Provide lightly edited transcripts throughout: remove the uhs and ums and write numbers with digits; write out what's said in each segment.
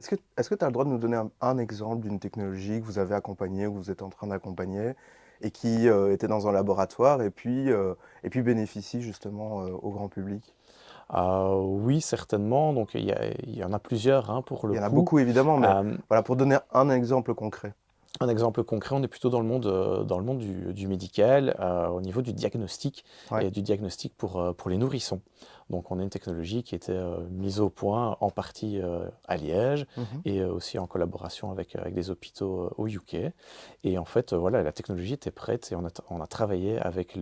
Est-ce que tu as le droit de nous donner un exemple d'une technologie que vous avez accompagnée ou que vous êtes en train d'accompagner et qui, était dans un laboratoire et puis bénéficie justement, au grand public? Oui, certainement, donc il y en a plusieurs, hein, pour Il le y en a coup. beaucoup évidemment, mais Hem, voilà, pour donner un exemple concret. un exemple concret, on est plutôt dans le monde du médical, au niveau du diagnostic Ouais. et du diagnostic pour les nourrissons. Donc on a une technologie qui était, mise au point en partie, à Liège Mmh. et aussi en collaboration avec des hôpitaux, au UK et en fait, voilà, la technologie était prête et on a travaillé avec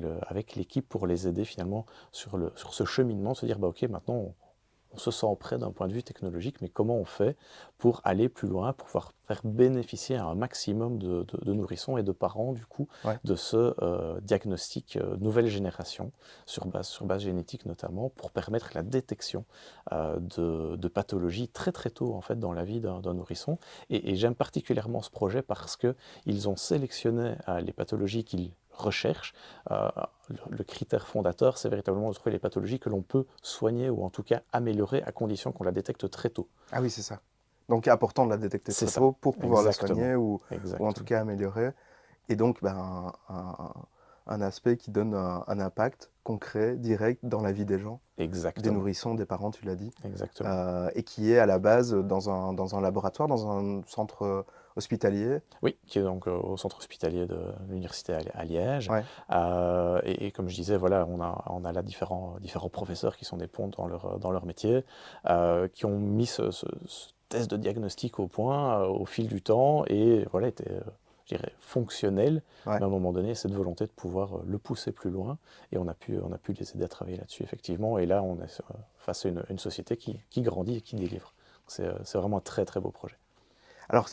l'équipe pour les aider finalement sur ce cheminement, de se dire: «Bah, OK, maintenant on se sent prêt d'un point de vue technologique, mais comment on fait pour aller plus loin, pour pouvoir faire bénéficier un maximum de nourrissons et de parents, du coup, Ouais. de ce diagnostic nouvelle génération, sur base génétique notamment, pour permettre la détection de pathologies très très tôt en fait dans la vie d'un nourrisson. Et j'aime particulièrement ce projet parce qu'ils ont sélectionné les pathologies qu'ils recherchent. Euh, le critère fondateur, c'est véritablement de trouver les pathologies que l'on peut soigner ou en tout cas améliorer à condition qu'on la détecte très tôt. Ah oui, c'est ça. Donc important de la détecter C'est très ça, pour pouvoir la exactement, soigner ou en tout exactement. cas améliorer. Et donc, ben, un aspect qui donne un impact concret, direct dans la vie des gens, des Exactement, nourrissons, des parents, tu l'as dit, exactement. et qui est à la base dans un laboratoire, dans un centre hospitalier. Oui, qui est donc au centre hospitalier de l'université à Liège. Ouais. Et comme je disais, voilà, on a là différents professeurs qui sont des pontes dans leur métier, qui ont mis ce test de diagnostic au point au fil du temps et voilà, était, je dirais, fonctionnel. Ouais. Mais à un moment donné, cette volonté de pouvoir le pousser plus loin et on a pu les aider à travailler là-dessus, effectivement. Et là, on est face à une société qui grandit et qui délivre. C'est vraiment un très très beau projet. Alors,